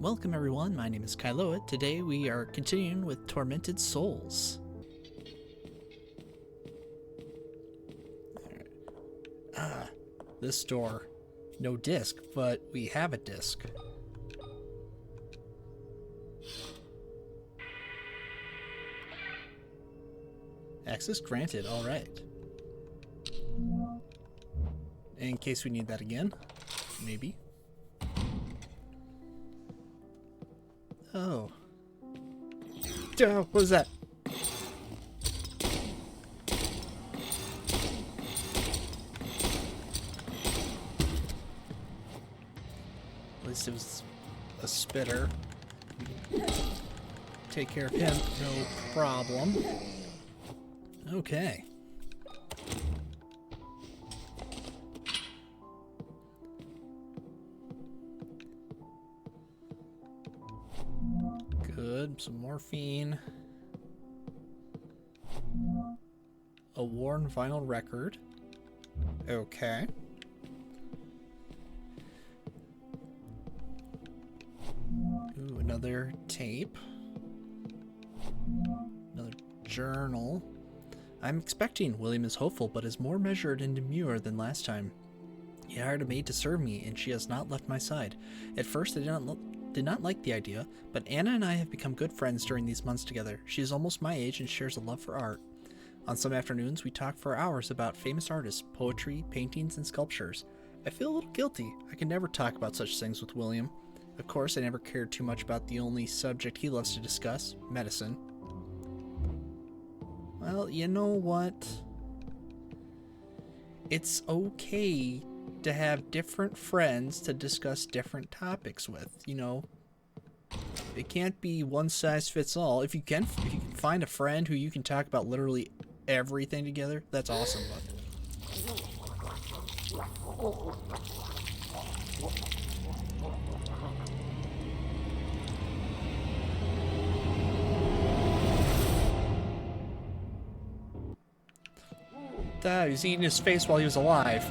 Welcome everyone, my name is Kailoa. Today we are continuing with Tormented Souls. This door. No disc, but we have a disc. Access granted, alright. In case we need that again. Maybe. Oh. What was that? At least it was a spitter. Take care of him, no problem. Okay. Good, some morphine. A worn vinyl record. Okay. Ooh, another tape. Another journal. I'm expecting William is hopeful, but is more measured and demure than last time. He hired a maid to serve me, and she has not left my side. At first, I did not like the idea, but Anna and I have become good friends during these months together. She is almost my age and shares a love for art. On some afternoons, we talk for hours about famous artists, poetry, paintings, and sculptures. I feel a little guilty. I can never talk about such things with William. Of course, I never cared too much about the only subject he loves to discuss, medicine. Well, you know what? It's okay to have different friends to discuss different topics with, you know. It can't be one size fits all. If you can find a friend who you can talk about literally everything together, that's awesome. He was eating his face while he was alive.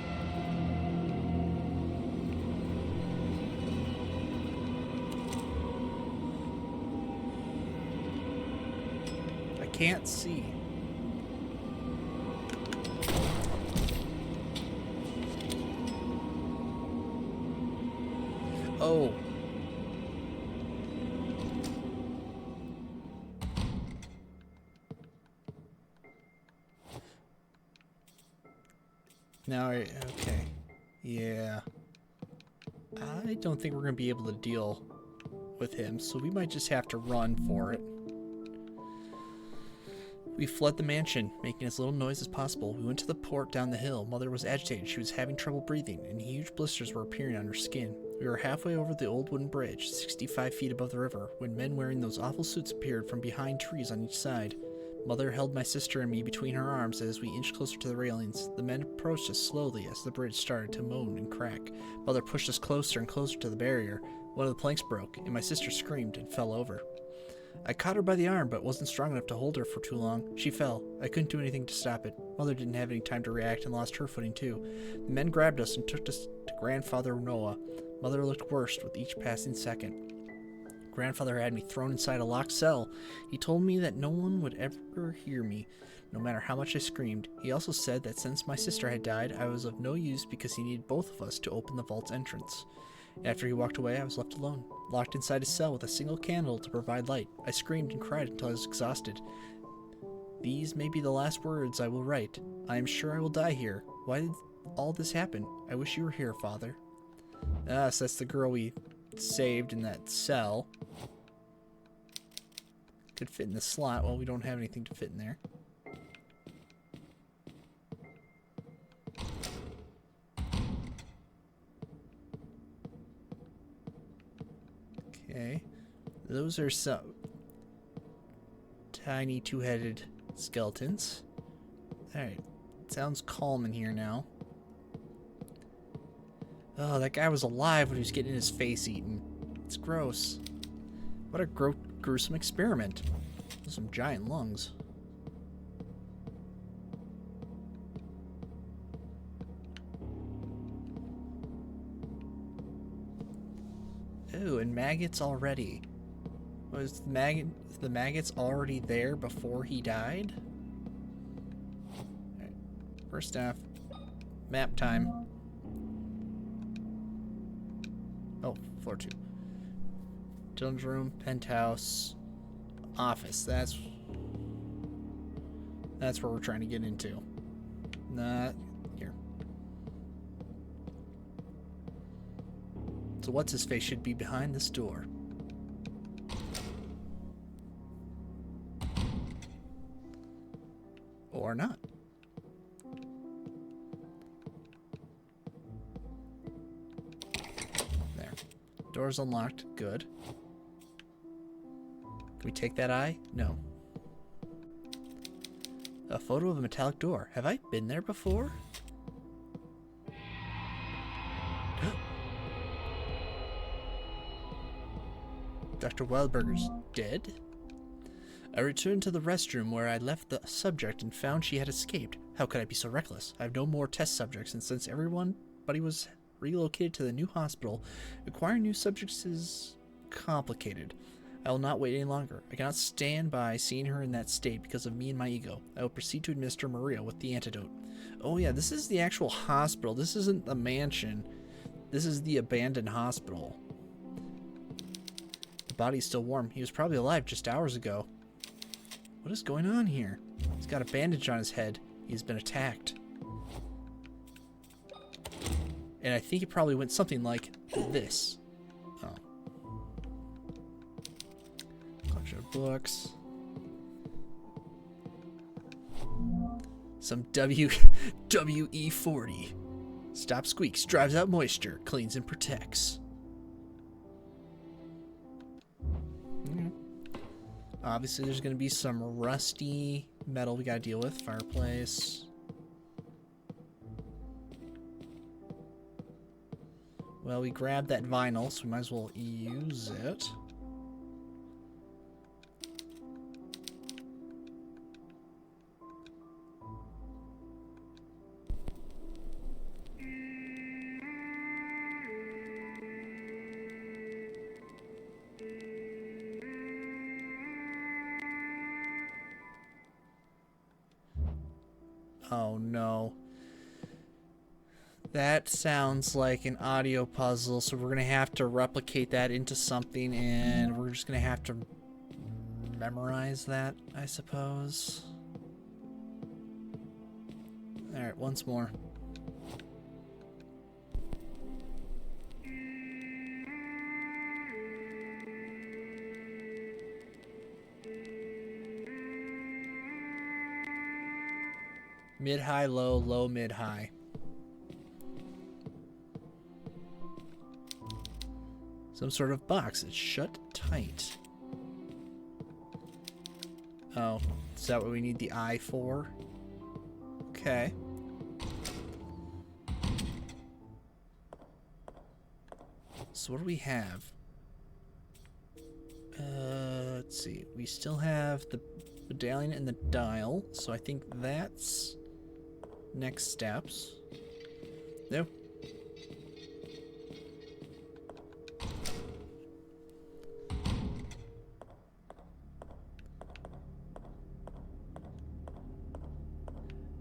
I can't see. Oh. Now, okay. Yeah. I don't think we're going to be able to deal with him, so we might just have to run for it. We fled the mansion, making as little noise as possible. We went to the port down the hill. Mother was agitated. She was having trouble breathing, and huge blisters were appearing on her skin. We were halfway over the old wooden bridge, 65 feet above the river, when men wearing those awful suits appeared from behind trees on each side. Mother held my sister and me between her arms as we inched closer to the railings. The men approached us slowly as the bridge started to moan and crack. Mother pushed us closer and closer to the barrier. One of the planks broke, and my sister screamed and fell over. I caught her by the arm, but wasn't strong enough to hold her for too long. She fell. I couldn't do anything to stop it. Mother didn't have any time to react and lost her footing too. The men grabbed us and took us to Grandfather Noah. Mother looked worse with each passing second. Grandfather had me thrown inside a locked cell. He told me that no one would ever hear me, no matter how much I screamed. He also said that since my sister had died, I was of no use because he needed both of us to open the vault's entrance. After he walked away, I was left alone, locked inside his cell with a single candle to provide light. I screamed and cried until I was exhausted. These may be the last words I will write. I am sure I will die here. Why did all this happen? I wish you were here, Father. So that's the girl we saved in that cell. Could fit in the slot. Well, we don't have anything to fit in there. Okay. Those are some tiny two-headed skeletons. Alright. Sounds calm in here now. Oh, that guy was alive when he was getting his face eaten. It's gross. What a gruesome experiment. Some giant lungs. Ooh, and maggots already. Was the maggots already there before he died? Alright. First off, map time. Oh, floor 2. Children's room, penthouse, office. That's where we're trying to get into. Not here. So what's his face should be behind this door. Or not. There. Door's unlocked. Good. Can we take that eye? No. A photo of a metallic door. Have I been there before? Dr. Wildberger's dead? I returned to the restroom where I left the subject and found she had escaped. How could I be so reckless? I have no more test subjects, and since everybody was relocated to the new hospital, acquiring new subjects is complicated. I will not wait any longer. I cannot stand by seeing her in that state because of me and my ego. I will proceed to administer Maria with the antidote. Oh yeah, this is the actual hospital. This isn't the mansion. This is the abandoned hospital. The body's still warm. He was probably alive just hours ago. What is going on here? He's got a bandage on his head. He's been attacked. And I think it probably went something like this. Oh. Collection of books. Some WE-40. Stop squeaks, drives out moisture, cleans and protects. Obviously, there's going to be some rusty metal we got to deal with. Fireplace. Well, we grabbed that vinyl, so we might as well use it. Oh no. That sounds like an audio puzzle, so we're going to have to replicate that into something, and we're just going to have to memorize that, I suppose. Alright, once more. Mid, high, low, low, mid, high. Some sort of box. It's shut tight. Oh, is that what we need the eye for? Okay. So what do we have? Let's see. We still have the medallion and the dial, so I think that's next steps. Nope.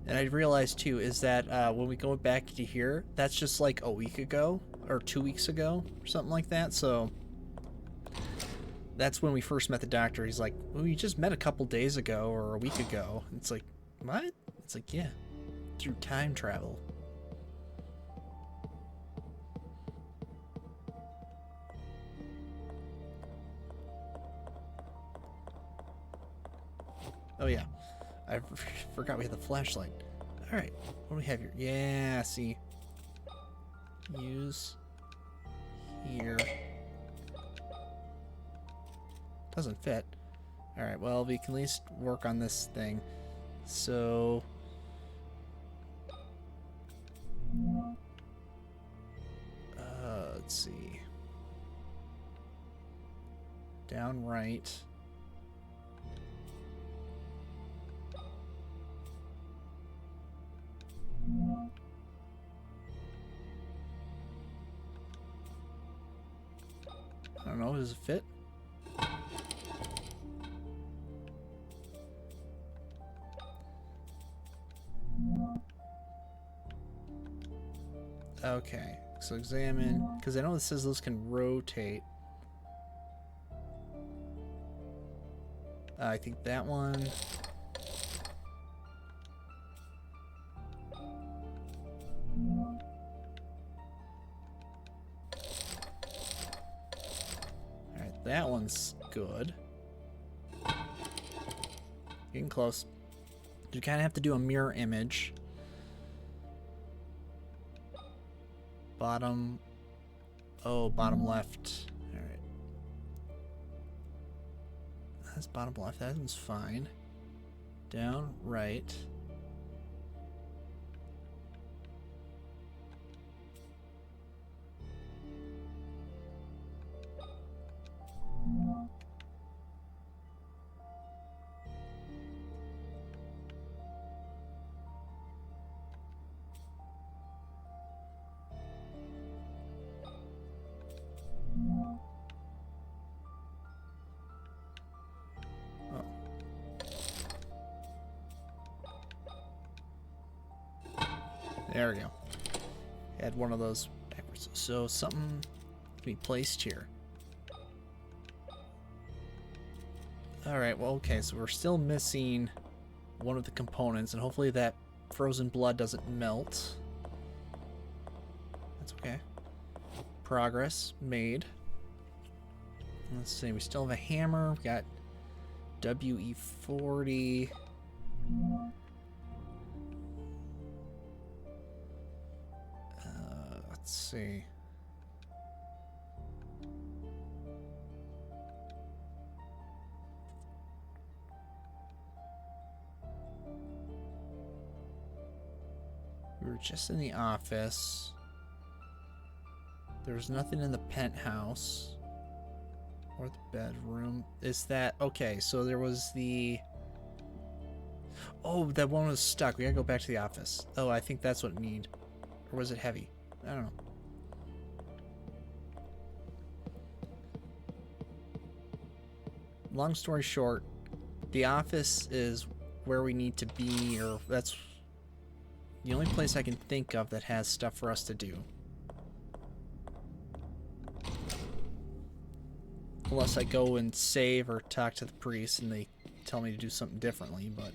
And I realized too is that when we go back to here, that's just like a week ago or 2 weeks ago or something like that. So that's when we first met the doctor. He's like, well, we just met a couple days ago or a week ago. It's like, what? It's like, yeah, through time travel. Oh yeah, I forgot we had the flashlight. All right, what do we have here? Yeah, see, use here. Doesn't fit. All right, well, we can at least work on this thing. So let's see. Down right. does it fit? Okay, so examine, because I know it says those can rotate. I think that one. Alright, that one's good. Getting close. You kind of have to do a mirror image. Bottom. Oh, bottom left. Alright. That's bottom left. That one's fine. Down, right. There we go. Add one of those backwards. So something can be placed here. Alright, well, okay, so we're still missing one of the components, and hopefully that frozen blood doesn't melt. That's okay. Progress made. Let's see, we still have a hammer. We got WE-40. Let's see. We were just in the office. There was nothing in the penthouse or the bedroom. Is that okay? So there was the. Oh, that one was stuck. We gotta go back to the office. Oh, I think that's what it need. Or was it heavy? I don't know. Long story short, the office is where we need to be, or that's the only place I can think of that has stuff for us to do. Unless I go and save or talk to the priest and they tell me to do something differently, but...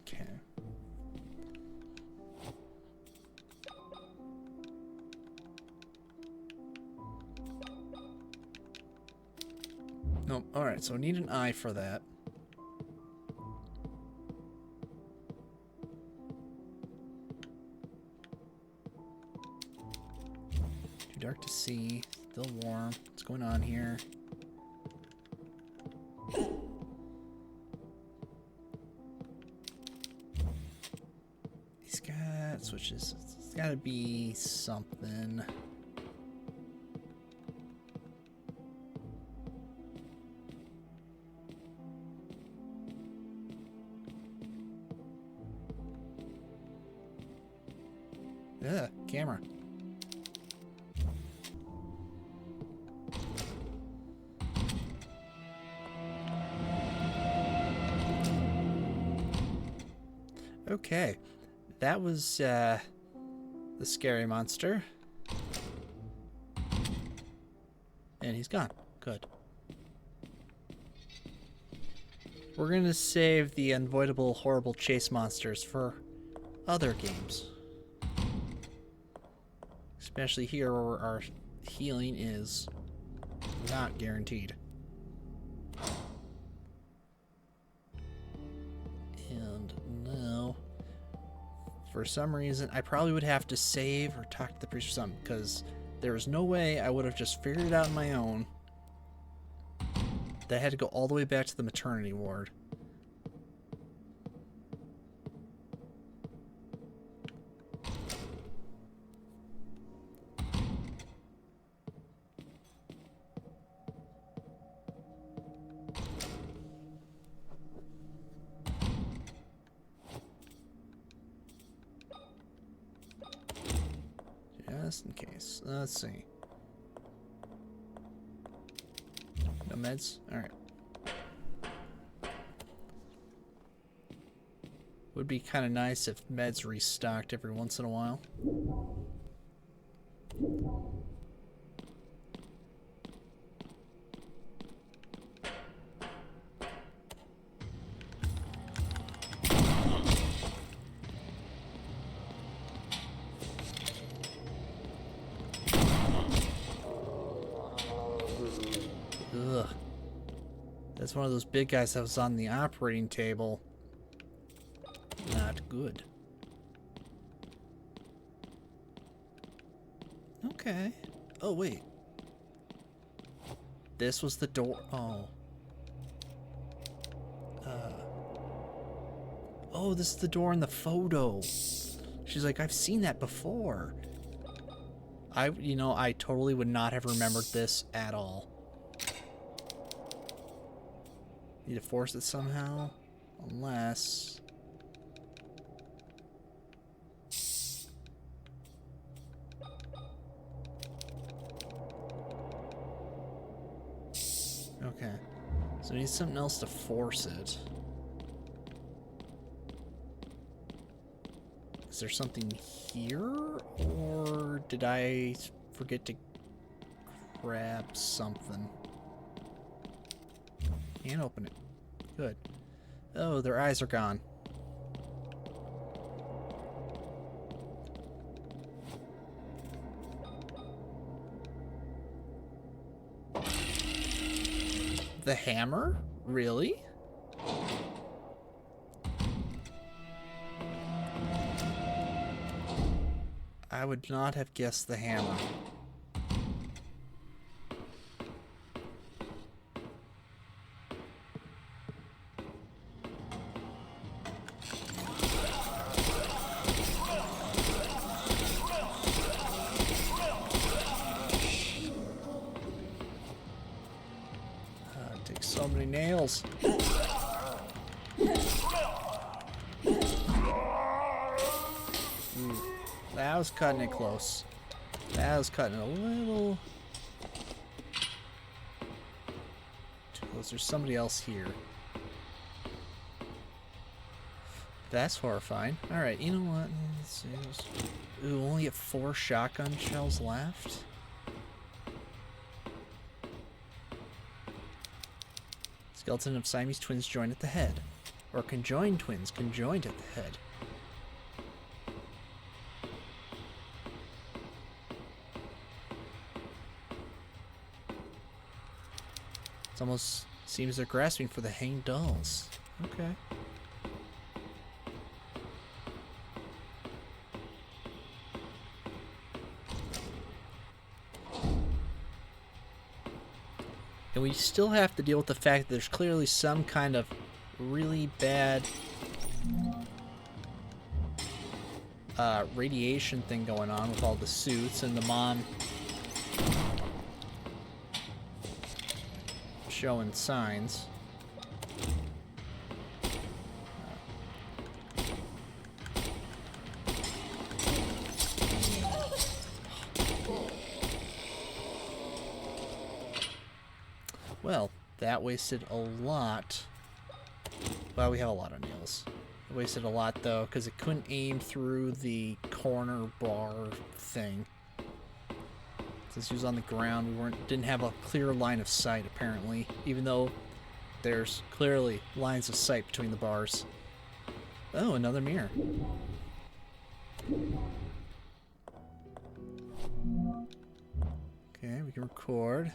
Okay. Nope. Alright, so I need an eye for that. Too dark to see. Still warm. What's going on here? He's got switches. It's gotta be something. Yeah, camera. Okay, that was the scary monster. And he's gone. Good. We're gonna save the unavoidable, horrible chase monsters for other games. Especially here where our healing is not guaranteed. And now, for some reason, I probably would have to save or talk to the priest or something, because there was no way I would have just figured it out on my own. That had to go all the way back to the maternity ward. Just in case. Let's see. No meds? Alright. Would be kind of nice if meds restocked every once in a while. Ugh. That's one of those big guys that was on the operating table. Not good. Okay. Oh, wait. This was the door. Oh. Oh, this is the door in the photo. She's like, I've seen that before. I totally would not have remembered this at all. Need to force it somehow? Unless... Okay. So we need something else to force it. Is there something here? Or did I forget to grab something? Can't open it. Good. Oh, their eyes are gone. The hammer? Really? I would not have guessed the hammer. It takes so many nails. That was cutting it close. That was cutting it a little too close. There's somebody else here. That's horrifying. Alright, you know what? Let's see. Ooh, only get 4 shotgun shells left? Skeleton of Siamese twins joined at the head. Or conjoined twins conjoined at the head. It almost seems they're grasping for the hanged dolls. Okay. And we still have to deal with the fact that there's clearly some kind of really bad radiation thing going on with all the suits, and the mom showing signs. Well, that wasted a lot. Well, we have a lot of nails. It wasted a lot though, because it couldn't aim through the corner bar thing. Since he was on the ground, we didn't have a clear line of sight, apparently, even though there's clearly lines of sight between the bars. Oh, another mirror. Okay, we can record.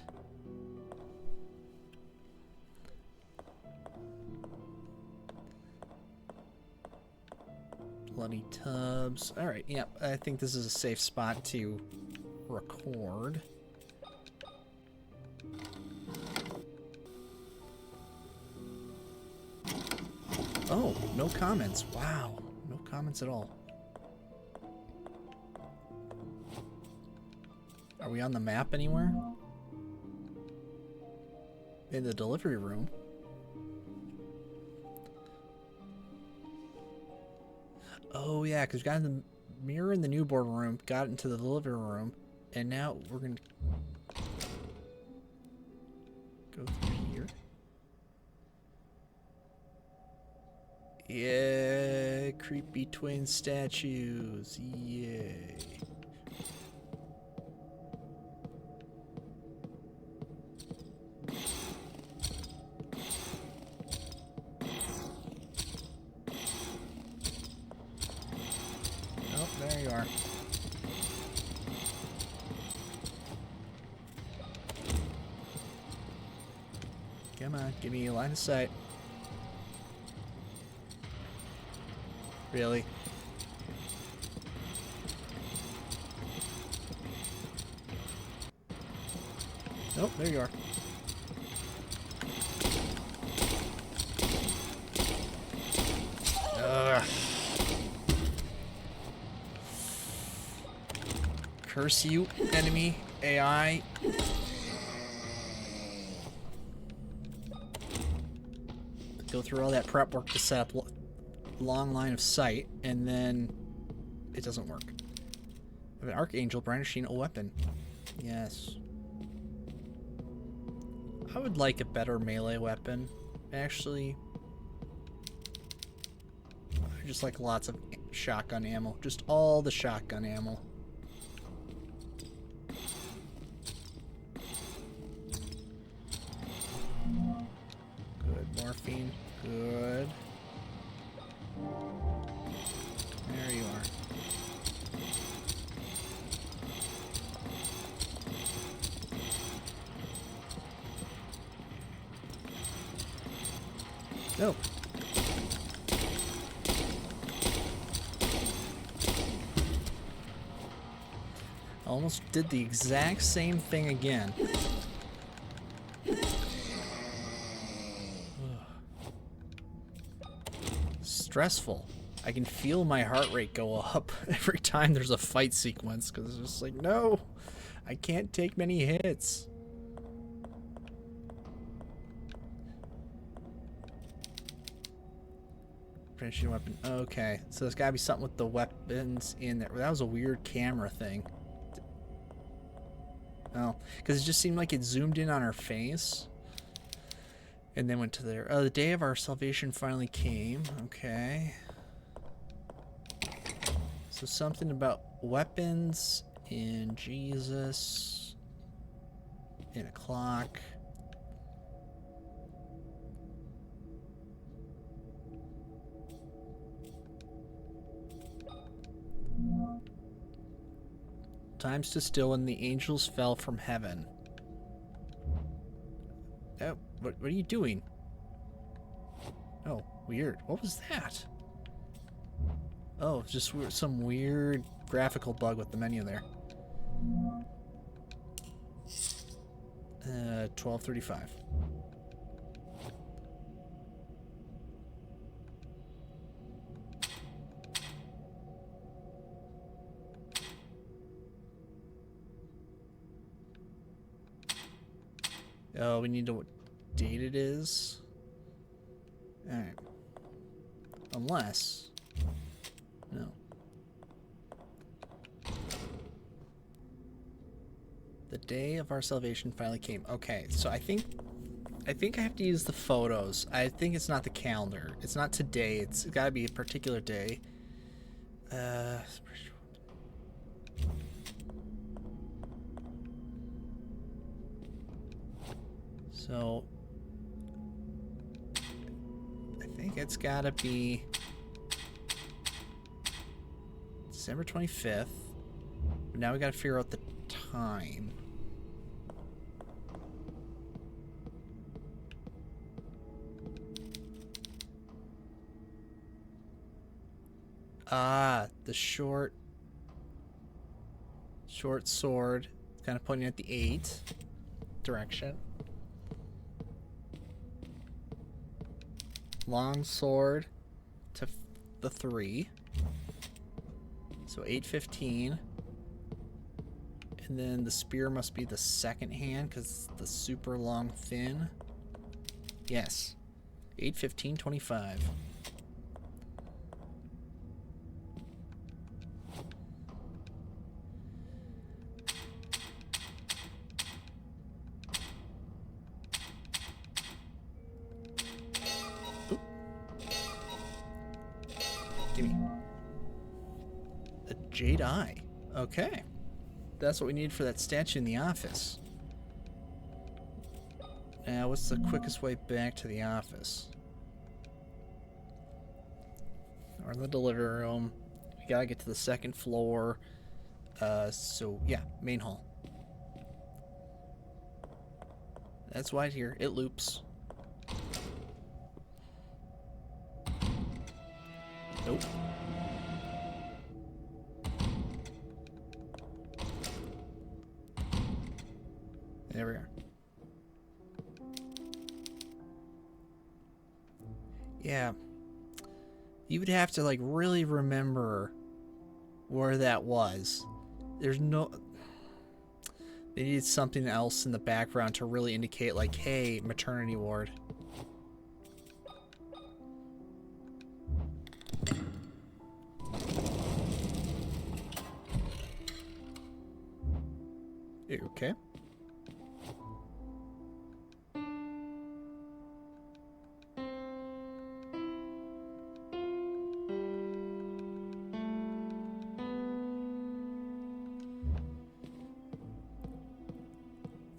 Bloody tubs. Alright, yeah, I think this is a safe spot to record. Oh, no comments. Wow, no comments at all. Are we on the map anywhere? In the delivery room? Oh yeah, because we got in the mirror in the newborn room, got into the living room, and now we're gonna go through here. Yeah, creepy twin statues. Yay. Oh, there you are. Come on, give me a line of sight. Really? Oh, there you are. Ugh. Curse you, enemy AI. Go through all that prep work to set up long line of sight, and then it doesn't work. I have an archangel brandishing a weapon. Yes. I would like a better melee weapon, actually. I just like lots of shotgun ammo. Just all the shotgun ammo. Good morphine. Good. There you are. No. Almost did the exact same thing again. Stressful. I can feel my heart rate go up every time there's a fight sequence, because it's just like, no, I can't take many hits. Finishing weapon. Okay, so there's gotta be something with the weapons in there. That was a weird camera thing. Oh, because it just seemed like it zoomed in on her face. And then went to there. Oh, the day of our salvation finally came. Okay. So something about weapons in Jesus. In a clock. Time stood still when the angels fell from heaven. Oh, what are you doing? Oh, weird. What was that? Oh, just some weird graphical bug with the menu there. 12:35. Oh, we need to know what date it is. Alright. Unless... No. The day of our salvation finally came. Okay, so I think I have to use the photos. I think it's not the calendar. It's not today. It's gotta be a particular day. So I think it's gotta be December 25th. But now we gotta figure out the time. Ah, the short sword, kind of pointing at the 8 direction. Long sword to the 3. So 8:15. And then the spear must be the second hand because it's the super long thin. Yes. 8:15:25. Gimme. A jade eye. Okay. That's what we need for that statue in the office. Now, what's the quickest way back to the office? We're in the delivery room. We gotta get to the second floor. So, yeah, main hall. That's wide here. It loops. Nope. There we are. Yeah. You would have to, like, really remember where that was. There's no... They needed something else in the background to really indicate, like, hey, maternity ward. You okay?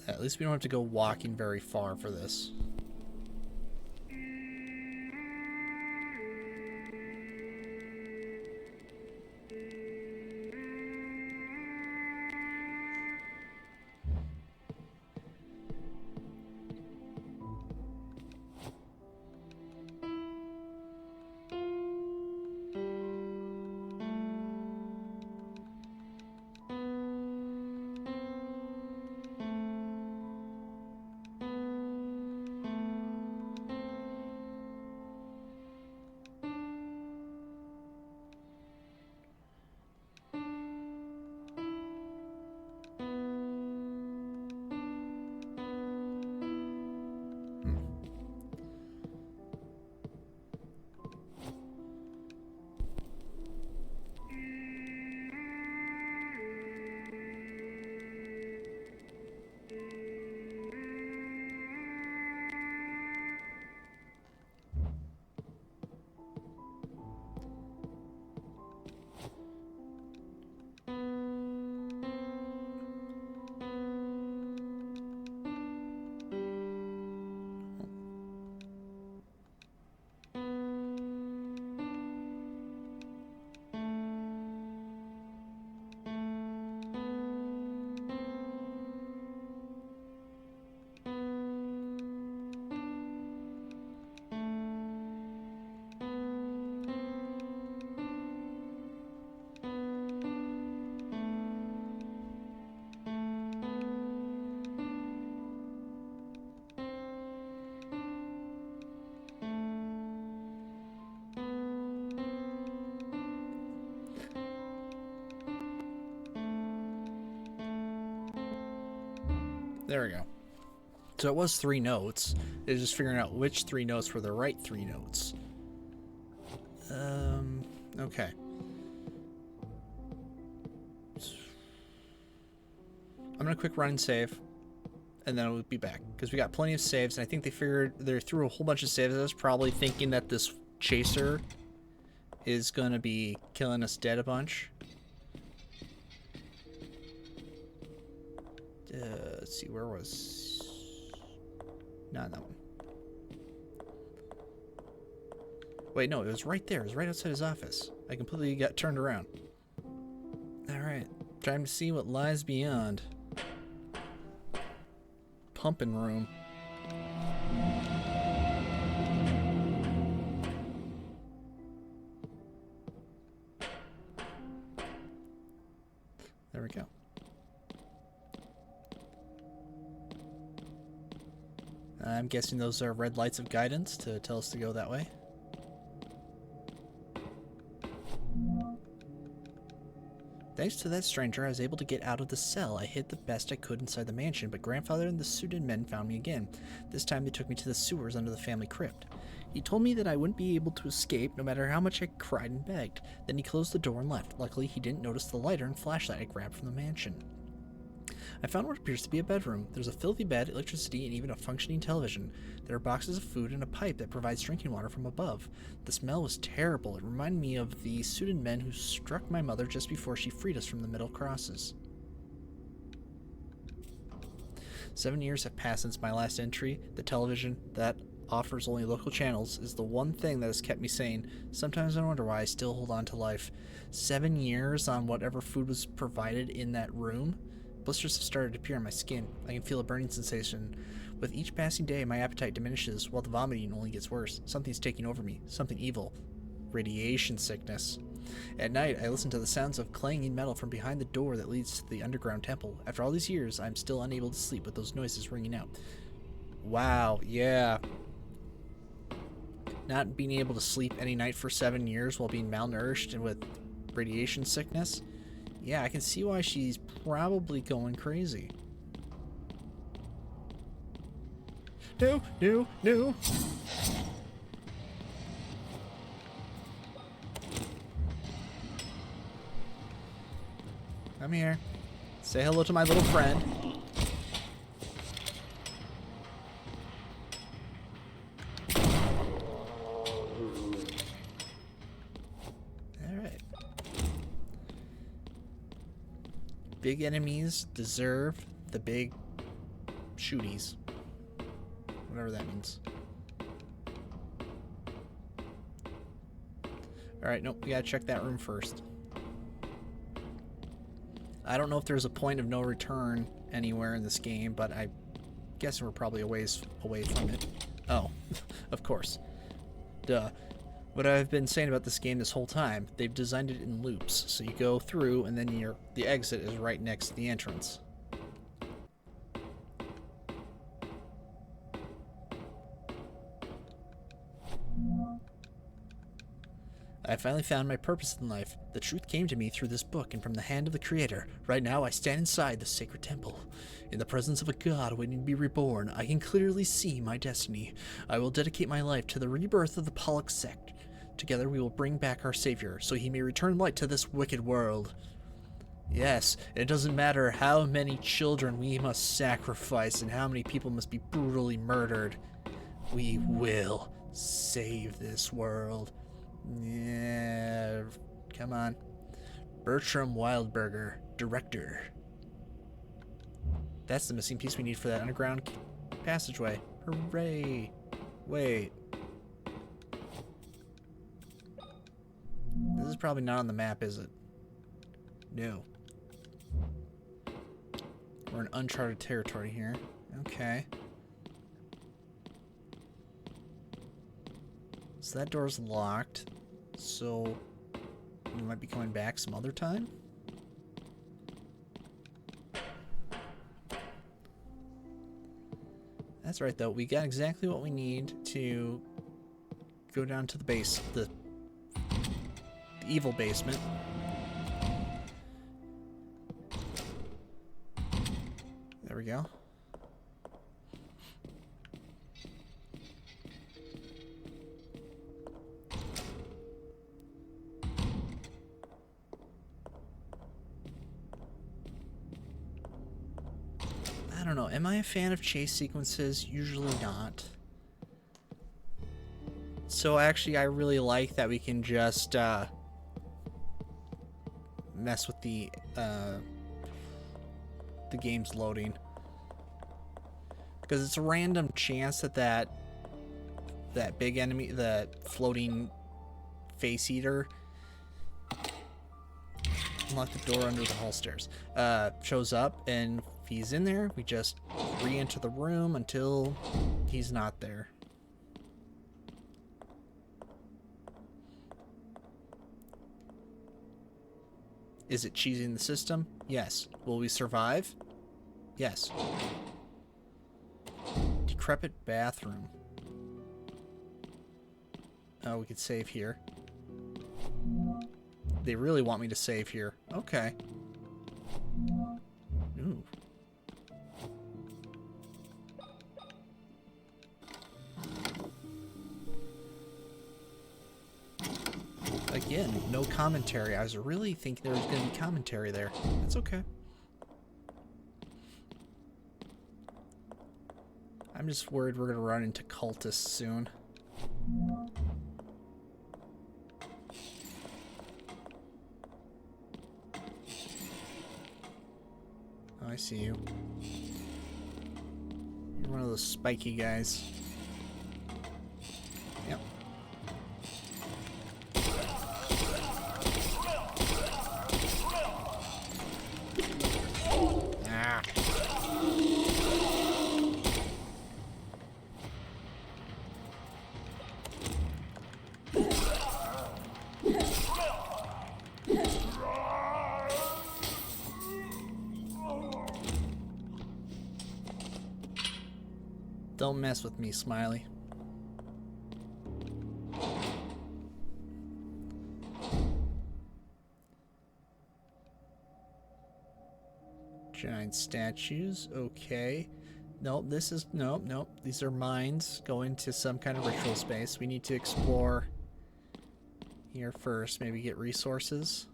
At least we don't have to go walking very far for this. There we go. So it was 3 notes. It was just figuring out which 3 notes were the right 3 notes. Okay. I'm gonna quick run and save, and then we'll be back because we got plenty of saves. And I think they figured they threw a whole bunch of saves at us, probably thinking that this chaser is gonna be killing us dead a bunch. Let's see, where was... Not that one. Wait, no, it was right there. It was right outside his office. I completely got turned around. Alright, time to see what lies beyond. Pumping room. There we go. I'm guessing those are red lights of guidance to tell us to go that way. Thanks to that stranger, I was able to get out of the cell. I hid the best I could inside the mansion, but Grandfather and the suited men found me again. This time they took me to the sewers under the family crypt. He told me that I wouldn't be able to escape no matter how much I cried and begged. Then he closed the door and left. Luckily, he didn't notice the lighter and flashlight I grabbed from the mansion. I found what appears to be a bedroom. There's a filthy bed, electricity, and even a functioning television. There are boxes of food and a pipe that provides drinking water from above. The smell was terrible. It reminded me of the suited men who struck my mother just before she freed us from the Middle Crosses. 7 years have passed since my last entry. The television that offers only local channels is the one thing that has kept me sane. Sometimes I wonder why I still hold on to life. 7 years on whatever food was provided in that room? Blisters have started to appear on my skin. I can feel a burning sensation. With each passing day, my appetite diminishes, while the vomiting only gets worse. Something's taking over me. Something evil. Radiation sickness. At night, I listen to the sounds of clanging metal from behind the door that leads to the underground temple. After all these years, I'm still unable to sleep with those noises ringing out. Wow, yeah. Not being able to sleep any night for 7 years while being malnourished and with radiation sickness. Yeah, I can see why she's probably going crazy. No, no, no. Come here. Say hello to my little friend. Alright. Big enemies deserve the big shooties. Whatever that means. Alright, nope, we gotta check that room first. I don't know if there's a point of no return anywhere in this game, but I guess we're probably a ways away from it. Oh, of course. Duh. What I've been saying about this game this whole time, they've designed it in loops, so you go through and then the exit is right next to the entrance. I finally found my purpose in life. The truth came to me through this book and from the hand of the Creator. Right now, I stand inside the sacred temple. In the presence of a god waiting to be reborn, I can clearly see my destiny. I will dedicate my life to the rebirth of the Pollock sect. Together, we will bring back our Savior, so he may return light to this wicked world. Yes, it doesn't matter how many children we must sacrifice and how many people must be brutally murdered. We will save this world. Yeah, come on. Bertram Wildberger, director. That's the missing piece we need for that underground passageway. Hooray! Wait. This is probably not on the map, is it? No. We're in uncharted territory here. Okay. So that door's locked. So we might be coming back some other time. That's right, though. We got exactly what we need to go down to the base, the evil basement. There we go. I don't know. Am I a fan of chase sequences? Usually not. So actually, I really like that we can just mess with the game's loading, because it's a random chance that that big enemy, the floating face eater, unlock the door under the hall stairs, shows up, and if he's in there, we just re-enter the room until he's not there. Is it cheesing the system? Yes. Will we survive? Yes. Decrepit bathroom. Oh, we could save here. They really want me to save here. Okay. Ooh. Again, no commentary. I was really thinking there was going to be commentary there. That's okay. I'm just worried we're gonna run into cultists soon. Oh, I see you. You're one of those spiky guys. Yep. Ah. Don't mess with me, Smiley. Giant statues, okay. Nope, this is, nope. These are mines going to some kind of ritual space. We need to explore here first, maybe get resources.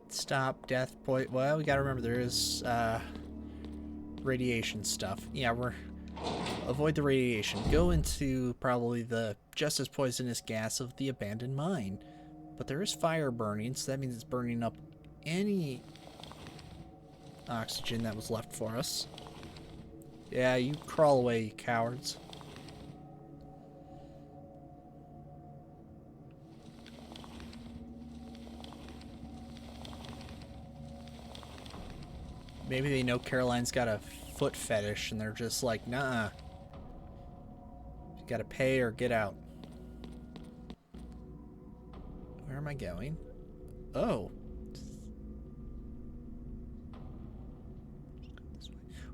Stop, death, point. Well, we gotta remember there is, radiation stuff. Yeah, avoid the radiation. Go into probably the just as poisonous gas of the abandoned mine. But there is fire burning, so that means it's burning up any oxygen that was left for us. Yeah, you crawl away, you cowards. Maybe they know Caroline's got a foot fetish and they're just like, nah. You gotta pay or get out. Where am I going? Oh.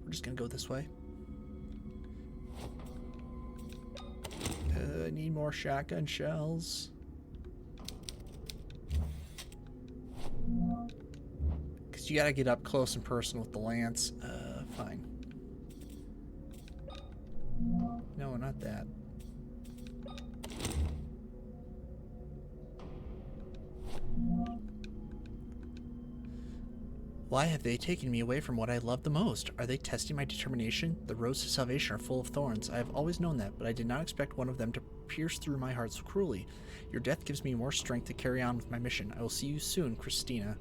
We're just gonna go this way. I need more shotgun shells. Because you gotta get up close and personal with the lance. Fine. No, not that. Why have they taken me away from what I love the most? Are they testing my determination? The roads to salvation are full of thorns. I have always known that, but I did not expect one of them to pierce through my heart so cruelly. Your death gives me more strength to carry on with my mission. I will see you soon, Christina.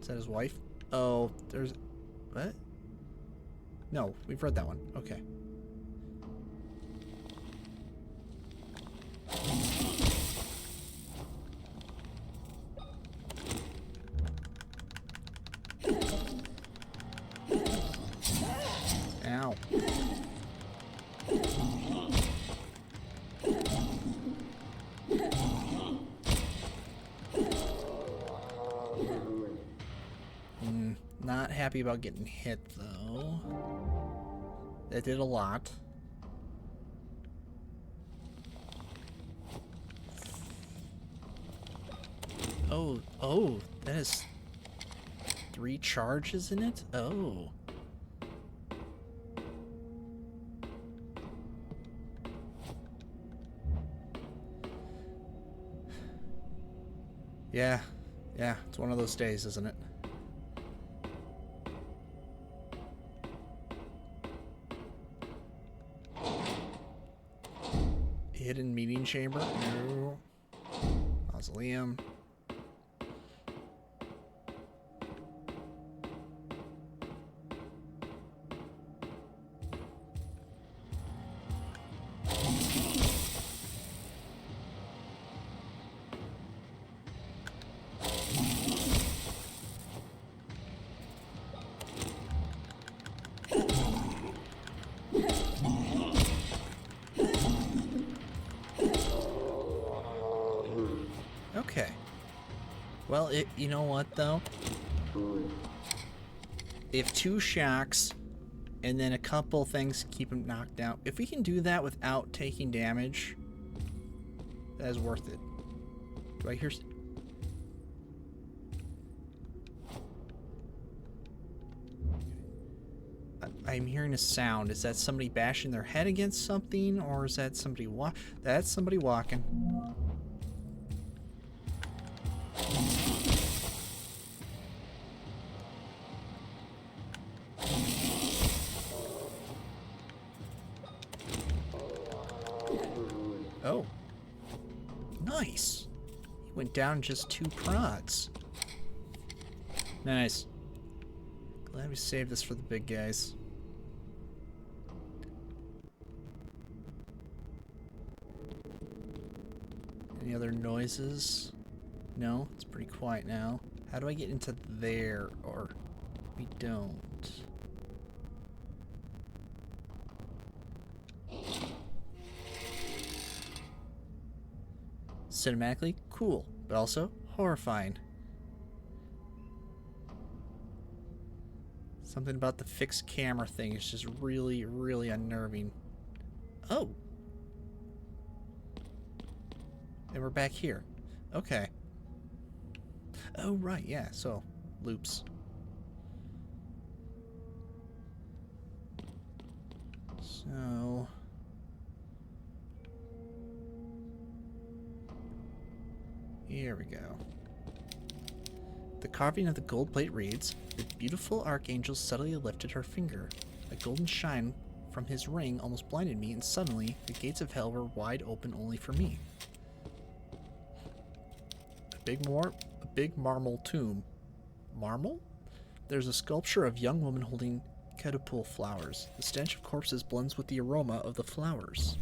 Is that his wife? Oh, there's... What? No, we've read that one. Okay. Ow. Not happy about getting hit, though. That did a lot. Oh, that is 3 charges in it? Oh. Yeah, it's one of those days, isn't it? Hidden meeting chamber? No. Mausoleum. Okay. Well, you know what, though? If 2 shocks and then a couple things keep him knocked out, if we can do that without taking damage, that is worth it. Do I hear... I'm hearing a sound. Is that somebody bashing their head against something, or is that somebody That's somebody walking. went down in just 2 prods. Nice. Glad we saved this for the big guys. Any other noises? No, it's pretty quiet now. How do I get into there? Or we don't. Cinematically cool, but also horrifying. Something about the fixed camera thing is just really, really unnerving. Oh! And we're back here. Okay. Oh, right, yeah, so, loops. So... here we go. The carving of the gold plate reads, "The beautiful archangel subtly lifted her finger. A golden shine from his ring almost blinded me, and suddenly the gates of hell were wide open only for me." A big marble tomb. Marble? There's a sculpture of a young woman holding catapult flowers. The stench of corpses blends with the aroma of the flowers.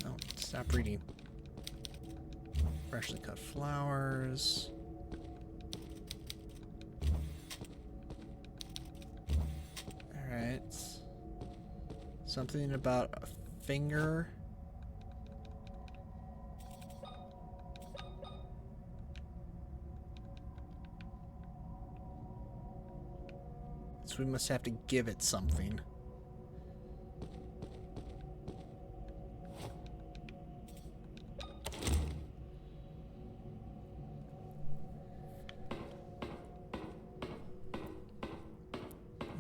Oh, stop reading. Freshly cut flowers. Alright. Something about a finger. So we must have to give it something.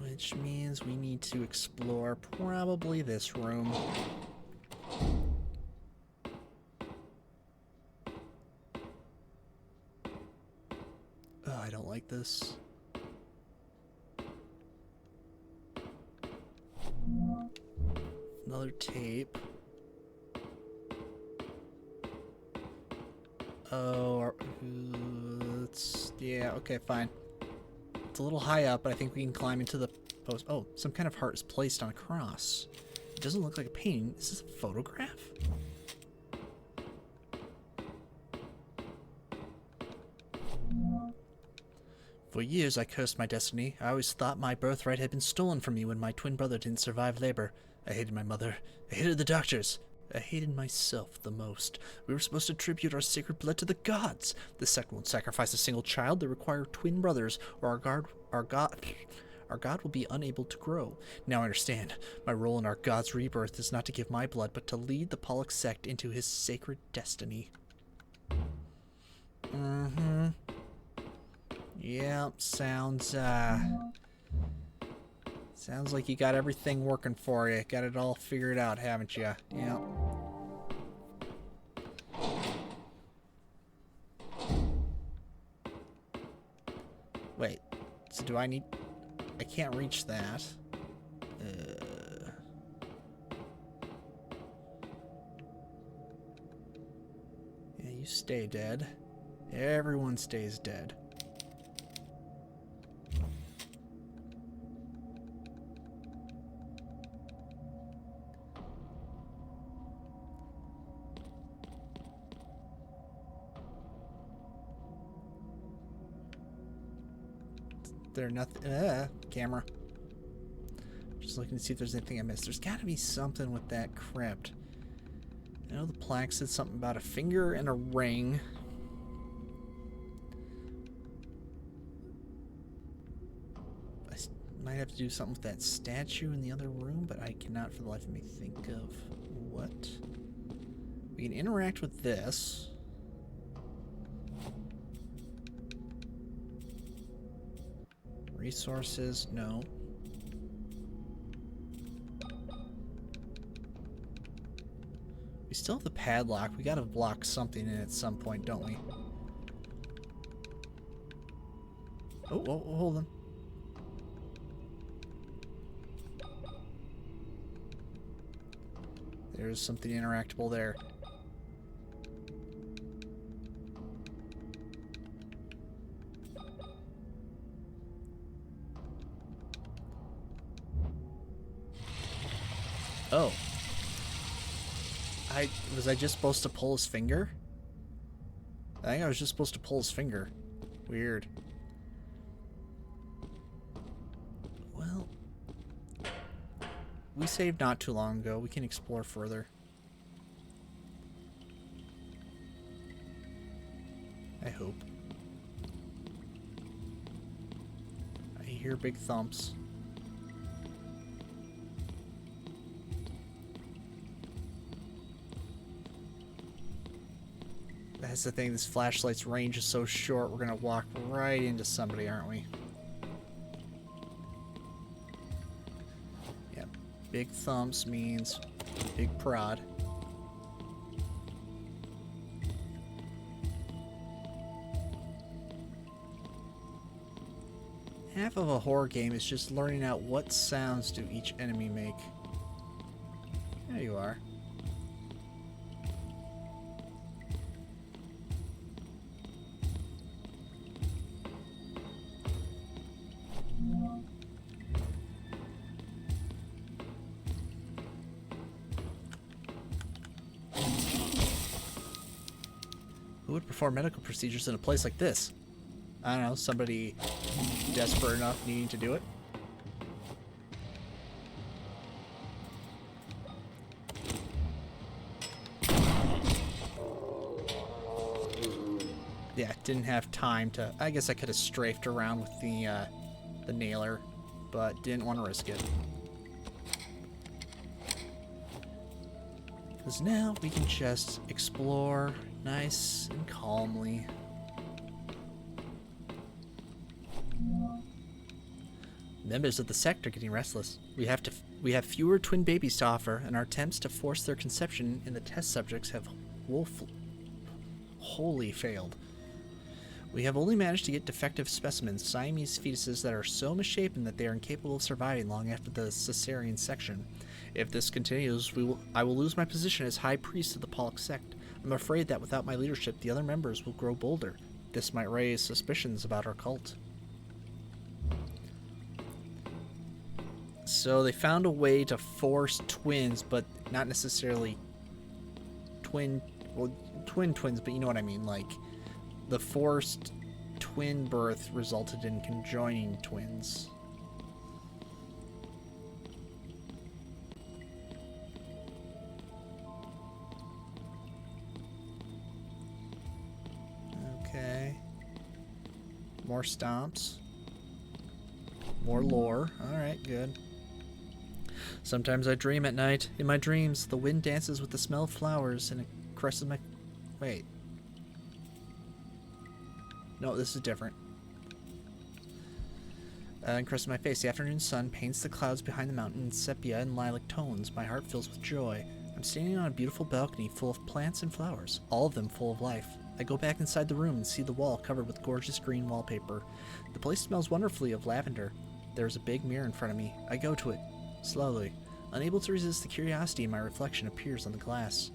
Which means we need to explore probably this room. Oh, I don't like this. Another tape. Oh, yeah, okay, fine. It's a little high up, but I think we can climb into the post. Oh, some kind of heart is placed on a cross. It doesn't look like a painting. Is this a photograph? For years I cursed my destiny. I always thought my birthright had been stolen from me when my twin brother didn't survive labor. I hated my mother. I hated the doctors. I hated myself the most. We were supposed to tribute our sacred blood to the gods. The sect won't sacrifice a single child. They require twin brothers, or our God will be unable to grow. Now I understand. My role in our God's rebirth is not to give my blood, but to lead the Pollock sect into his sacred destiny. Mm-hmm. Yep, sounds like you got everything working for you. Got it all figured out, haven't you? Yep. Wait, so do I need... I can't reach that. Yeah, you stay dead. Everyone stays dead. There nothing. Camera. Just looking to see if there's anything I missed. There's got to be something with that crypt. I know the plaque said something about a finger and a ring. I might have to do something with that statue in the other room, but I cannot for the life of me think of what. We can interact with this. Resources, no. We still have the padlock. We gotta block something in at some point, don't we? Oh, hold on. There's something interactable there. Oh. Was I just supposed to pull his finger? I think I was just supposed to pull his finger. Weird. Well, we saved not too long ago. We can explore further. I hope. I hear big thumps. That's the thing, this flashlight's range is so short, we're gonna walk right into somebody, aren't we? Yep. Big thumps means big prod. Half of a horror game is just learning out what sounds do each enemy make. There you are. Who would perform medical procedures in a place like this? I don't know, somebody desperate enough needing to do it? Yeah, didn't have time to... I guess I could have strafed around with the nailer, but didn't want to risk it. Because now we can just explore nice and calmly. Members of the sect are getting restless. We have fewer twin babies to offer, and our attempts to force their conception in the test subjects have wholly failed. We have only managed to get defective specimens, Siamese fetuses that are so misshapen that they are incapable of surviving long after the cesarean section. If this continues, I will lose my position as High Priest of the Pollock sect. I'm afraid that without my leadership, the other members will grow bolder. This might raise suspicions about our cult. So they found a way to force twins, but not necessarily twins, but you know what I mean, like the forced twin birth resulted in conjoining twins. Okay. More stomps. More lore. Alright, good. Sometimes I dream at night. In my dreams, the wind dances with the smell of flowers and it caresses my... Wait. No, this is different. And caresses my face. The afternoon sun paints the clouds behind the mountain in sepia and lilac tones. My heart fills with joy. I'm standing on a beautiful balcony full of plants and flowers, all of them full of life. I go back inside the room and see the wall covered with gorgeous green wallpaper. The place smells wonderfully of lavender. There's a big mirror in front of me. I go to it. Slowly. Unable to resist the curiosity, my reflection appears on the glass.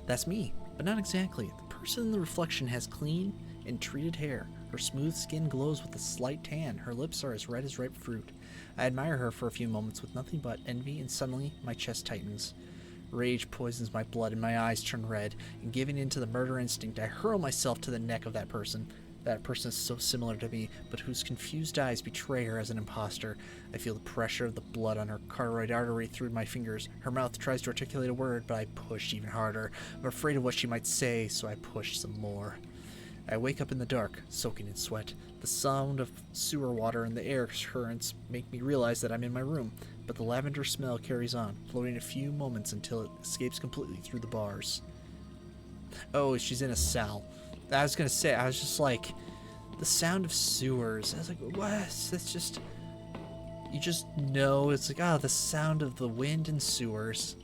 That's me, but not exactly. The person in the reflection has clean and treated hair. Her smooth skin glows with a slight tan. Her lips are as red as ripe fruit. I admire her for a few moments with nothing but envy, and suddenly my chest tightens. Rage poisons my blood and my eyes turn red, and giving in to the murder instinct, I hurl myself to the neck of that person. That person is so similar to me, but whose confused eyes betray her as an imposter. I feel the pressure of the blood on her carotid artery through my fingers. Her mouth tries to articulate a word, but I push even harder. I'm afraid of what she might say, so I push some more. I wake up in the dark, soaking in sweat. The sound of sewer water and the air currents make me realize that I'm in my room, but the lavender smell carries on, floating a few moments until it escapes completely through the bars. Oh, she's in a cell. I was gonna say, I was just like, the sound of sewers. I was like, what? That's just, you just know, it's like, oh, the sound of the wind and sewers.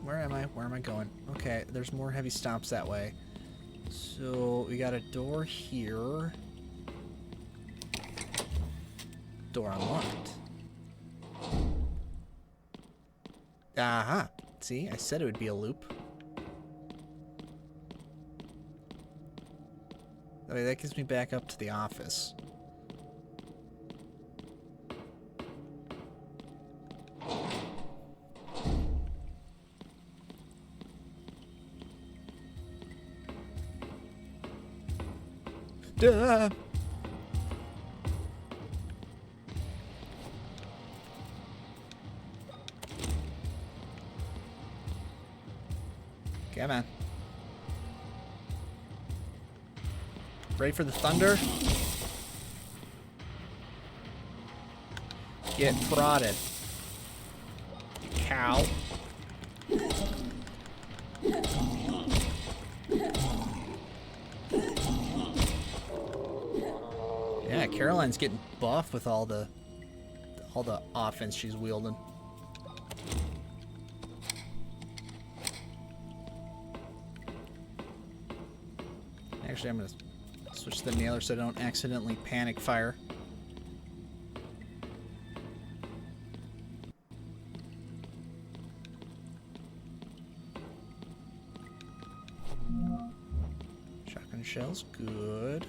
Where am I? Where am I going? Okay, there's more heavy stomps that way. So we got a door here. Door unlocked. Aha! See, I said it would be a loop. Okay, that gets me back up to the office. Duh! Come on. Ready for the thunder? Get prodded. You cow. Yeah, Caroline's getting buff with all the offense she's wielding. Actually, I'm gonna switch the nailer so I don't accidentally panic fire. Shotgun shells, good.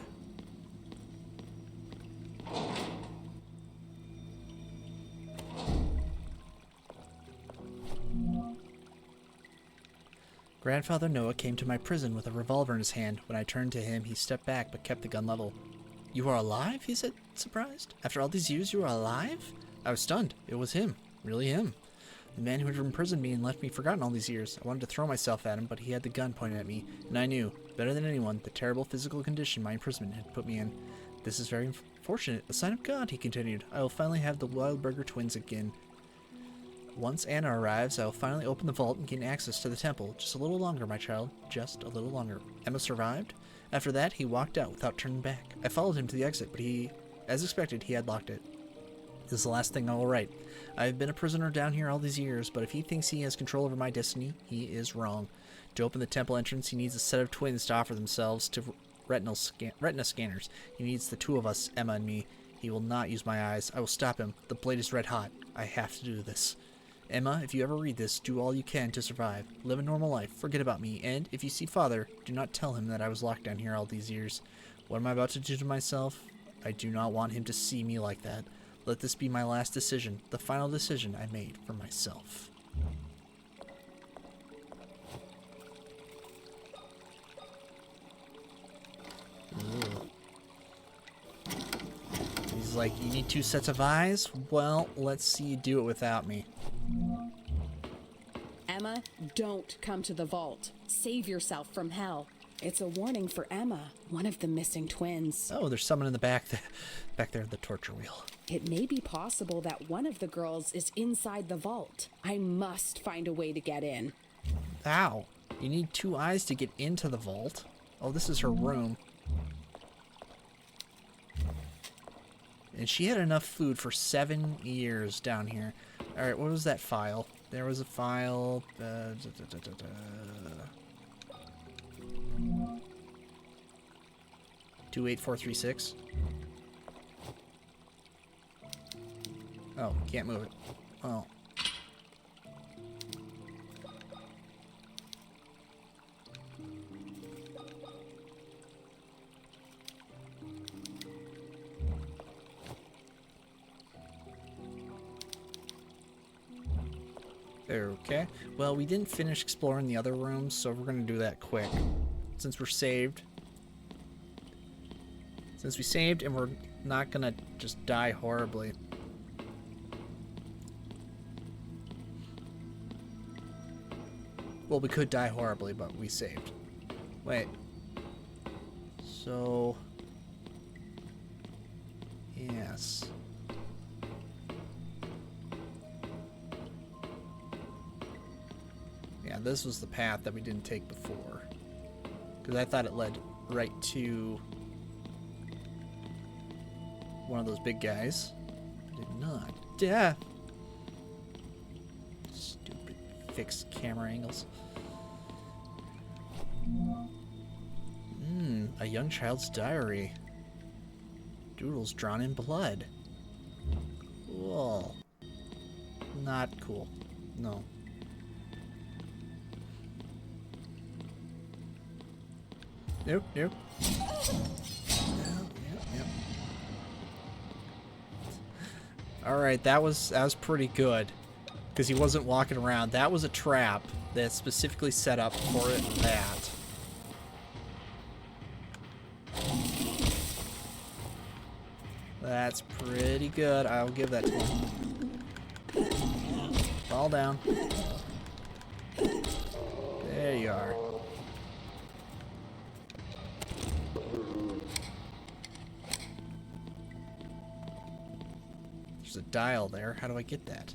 Grandfather Noah came to my prison with a revolver in his hand. When I turned to him, he stepped back but kept the gun level. "You are alive?" he said, surprised. "After all these years, you are alive?" I was stunned. It was him. Really him. The man who had imprisoned me and left me forgotten all these years. I wanted to throw myself at him, but he had the gun pointed at me, and I knew, better than anyone, the terrible physical condition my imprisonment had put me in. "This is very fortunate. A sign of God," he continued. "I will finally have the Wildberger twins again. Once Anna arrives, I will finally open the vault and gain access to the temple. Just a little longer, my child. Just a little longer." Emma survived. After that, he walked out without turning back. I followed him to the exit, but as expected, he had locked it. This is the last thing I will write. I have been a prisoner down here all these years, but if he thinks he has control over my destiny, he is wrong. To open the temple entrance, he needs a set of twins to offer themselves to retina scanners. He needs the two of us, Emma and me. He will not use my eyes. I will stop him. The blade is red hot. I have to do this. Emma, if you ever read this, do all you can to survive. Live a normal life. Forget about me. And if you see Father, do not tell him that I was locked down here all these years. What am I about to do to myself? I do not want him to see me like that. Let this be my last decision, the final decision I made for myself. Ugh. He's like, you need 2 sets of eyes? Well, let's see you do it without me. Emma, don't come to the vault. Save yourself from hell. It's a warning for Emma, one of the missing twins. Oh, there's someone in the back there at the torture wheel. It may be possible that one of the girls is inside the vault. I must find a way to get in. Ow. You need 2 eyes to get into the vault. Oh, this is her room. And she had enough food for 7 years down here. Alright, what was that file? There was a file. 28436. Oh, can't move it. Oh. Okay. Well, we didn't finish exploring the other rooms, so we're going to do that quick. Since we're saved. Since we saved and we're not going to just die horribly. Well, we could die horribly, but we saved. Wait. So... yes. Yeah, this was the path that we didn't take before. Because I thought it led right to one of those big guys. It did not. Yeah. Stupid fixed camera angles. A young child's diary. Doodles drawn in blood. Cool. Not cool. No. Nope, nope. Yep. Alright, that was pretty good. Because he wasn't walking around. That was a trap that's specifically set up for it, that. That's pretty good. I'll give that to him. Fall down. There you are. There's a dial there. How do I get that?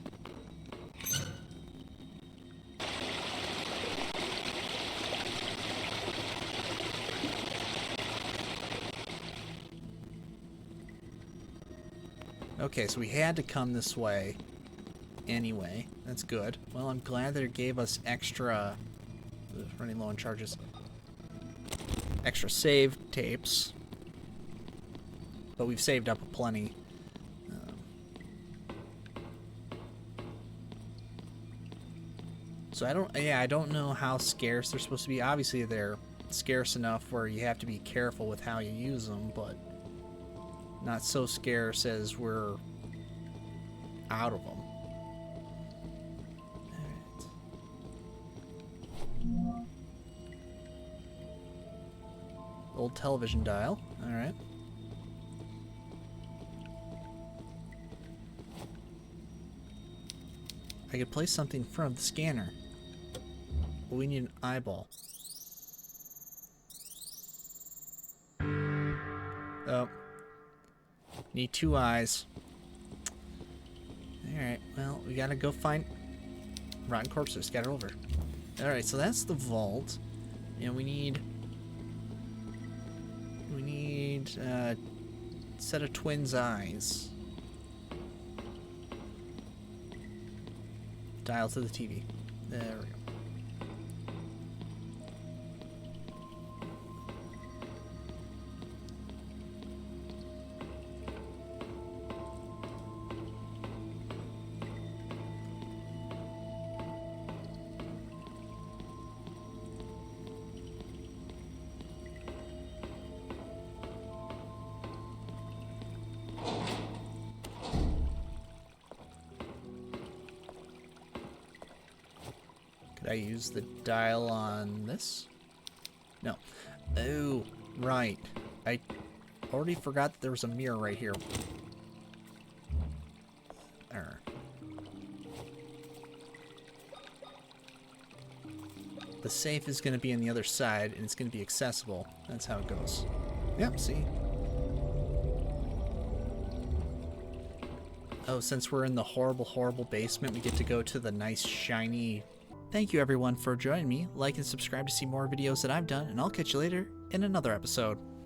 Okay, so we had to come this way anyway. That's good. Well, I'm glad that it gave us extra... running low on charges. Extra save tapes. But we've saved up plenty. So I don't know how scarce they're supposed to be. Obviously, they're scarce enough where you have to be careful with how you use them, but not so scarce as we're out of them. Alright. Old television dial. Alright. I could place something in front of the scanner. But we need an eyeball. Oh. Need 2 eyes. Alright, well, we gotta go find rotten corpses. Got it over. Alright, so that's the vault. And we need a set of twins' eyes. Dial to the TV. There we go. Could I use the dial on this? No. Oh, right. I already forgot that there was a mirror right here. There. The safe is going to be on the other side, and it's going to be accessible. That's how it goes. Yep, see? Oh, since we're in the horrible, horrible basement, we get to go to the nice, shiny... Thank you everyone for joining me. Like and subscribe to see more videos that I've done, and I'll catch you later in another episode.